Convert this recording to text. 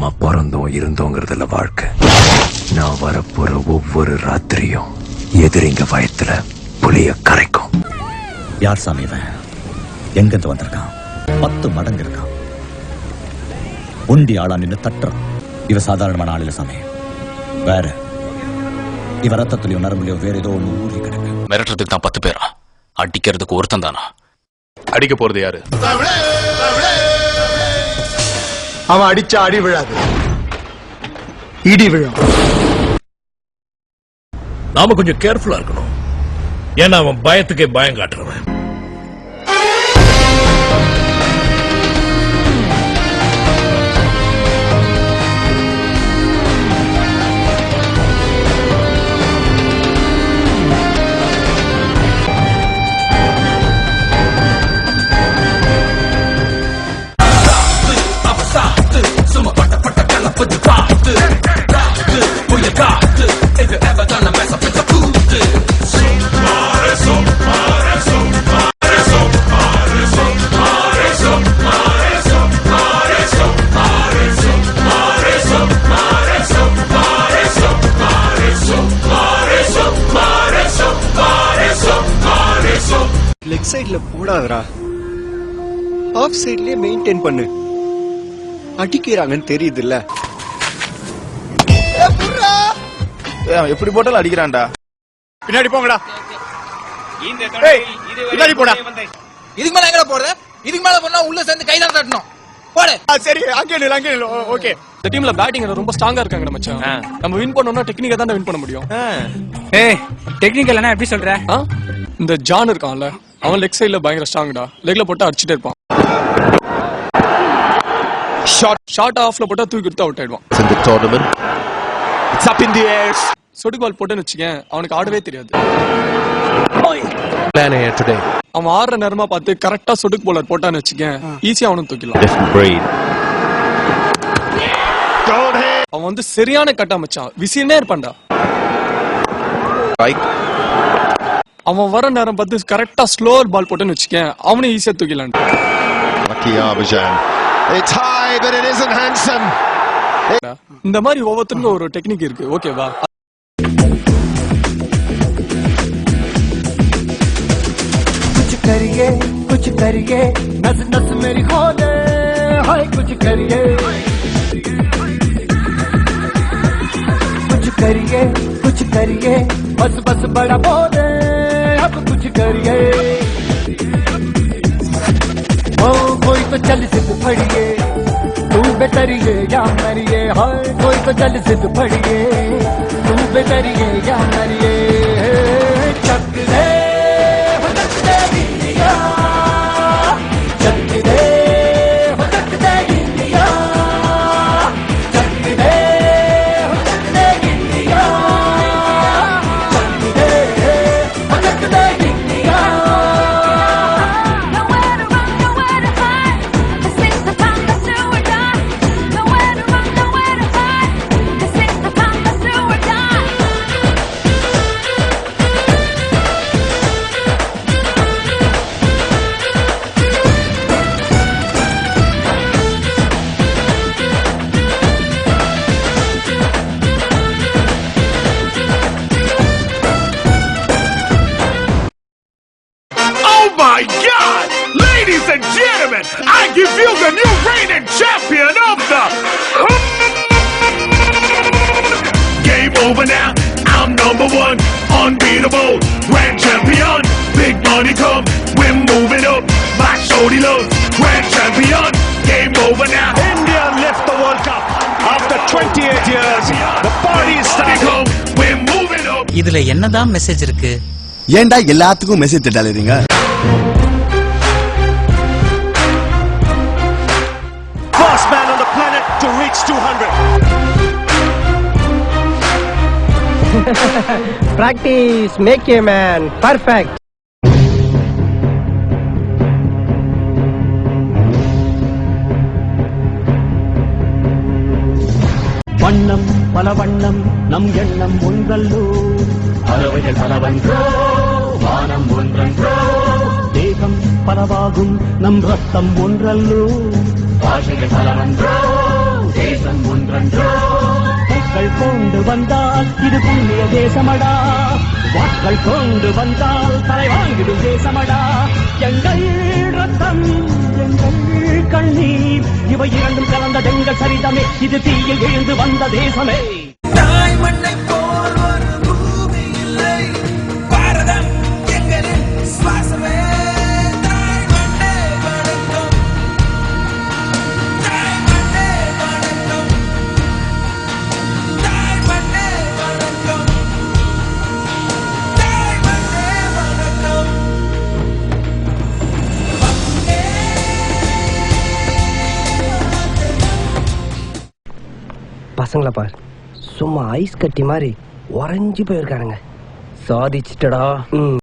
நாம பிறந்தோம் இருந்தோங்கிறதுல வாழ்க்கை. நான் வரப்போற ஒவ்வொரு ராத்திரியும் எதிரிங்க வயத்துல புளிய கரைக்கும். யார் சாமி இவன்? எங்கிருந்து வந்திருக்கான்? 10 மடங்கு இருக்கான். உண்டி ஆளா நின்று தட்டுறான். இவ சாதாரணமான ஆள் இல்ல சாமி, வேற. இவ ரத்தத்திலையும் நரம்புலையும் வேற ஏதோ ஒண்ணு ஊறி கிடக்கு. மிரட்டுறதுக்கு தான் 10 பேரா? அடிக்கிறதுக்கு ஒருத்தன் தானா? அடிக்க போறது யாரு? அவன் அடிச்சா அடி விழாது, இடி விழும். நாம கொஞ்சம் கேர்ஃபுல்லா இருக்கணும். ஏன்னா அவன் பயத்துக்கே பயம் காட்டுறவன். லெக் சைடுல போடாதடா, ஆஃப் சைட்லயே மெயின்டைன் பண்ணு. அடிக்கிறாங்கன்னு தெரியுது இல்ல? எப்படி போட்டாலும் அடிக்கிறான்டா. பின்னாடி போங்கடா, பின்னாடி போடா. இதுக்கு மேல எங்கடா போறது? இதுக்கு மேல போனா உள்ள சேர்ந்து கைதான் தட்டணும். போடு. சரி, அங்கே நில்லு. ஓகே. இந்த டீம்ல பேட்டிங் ரொம்ப ஸ்ட்ராங்கா இருக்காங்க மச்சான். நம்ம வின் பண்ணனும்னா டெக்னிக்கா தான் வின் பண்ண முடியும். ஏய், டெக்னிக்கல்னா எப்படி சொல்ற? இந்த ஜான் இருக்கான்ல, அவன் லெக் சைடுல பயங்கர ஸ்ட்ராங்டா. லெக்ல போட்டு அடிச்சிட்டே இருப்பான். ஷார்ட் ஆஃப்ல போட்டா தூக்கி எடுத்து அவுட் ஆயிடுவான். In the tournament, it's up in the air. சொடு பால் போட்டுன்னு வச்சுக்கேன், அவனுக்கு ஆடவே தெரியாது. Plan here today. அவன் ஆடுற நேரமா பார்த்து கரெக்டா சொடுக்கு போலர் போட்டான்னு வச்சுக்கேன், ஈஸியா அவனும் தூக்கிடலாம். Different breed. அவன் வந்து சரியான கட்டா மச்சான், விசினே இருப்பான்டா. Right. அவன் வர நேரம் பார்த்து கரெக்டா ஸ்லோவர் பால் போட்டுன்னு வச்சுக்கேன், அவனே ஈஸியா தூக்கிடலாம். Lucky Arbajan. It's high, but it isn't handsome. இந்த மாதிரி ஒவ்வொருத்தருக்கும் ஒரு டெக்னிக் இருக்கு, ஓகேவா? कुछ करिए नस नस मेरी खोले, हाय कुछ करिए बस बस बड़ा बोले, अब कुछ करिए। ओ कोई तो चल सिद्ध फड़िए, तू बेतरिए या मरिए, हाय कोई तो चल सिद्ध फड़िए, तू बेतरिए या मरिए। चक दे My God! Ladies and gentlemen, I give you the new reigning champion of the game over now. I'm number 1, unbeatable, grand champion. Big money come, we're moving up. My shorty love, grand champion. Game over now. India left the World Cup after 28 years. The party is starting. We're moving up. இதுல என்னதான் message இருக்கு? ஏன்டா எல்லாத்துக்கும் message தட்டாலறீங்க? First man on the planet to reach 200. Practice make a man perfect. வண்ணம் பல வண்ணம் நம் எண்ணம் ஒன்றல்லோ, பறவைகள் பலவன்றோ, வானம் ஒன்றன்றோ, தேகம் பலவாகும் நம் ரத்தம் ஒன்றல்லோ, பாஷைகள் பலவன்றோ, தேசம் வானம் ஒன்றன்றோ பூக்கள் கொண்டு வந்தால் இது புண்ணிய தேசமடா வாக்கள் கொண்டு வந்தால் தலை வாங்கிடும் தேசமடா எங்கள் ரத்தம் எங்கள் கண்ணீர் இவை இரண்டும் கலந்த எங்கள் சரிதமே இது தீயில் விழுந்து வந்த தேசமே தாய் மண்ணை போல் ஒரு பூமி இல்லை பாரதம் எங்களின் சுவாசமே தாய் மண்ணே வணக்கம் தாய் மண்ணே வணக்கம் தாய் மண்ணே வணக்கம் தாய் மண்ணே வணக்கம் பசங்கள பார் சும்மா ஐஸ் கட்டி மாதிரி உறைஞ்சு போயிருக்கானுங்க சாதிச்சிட்டடா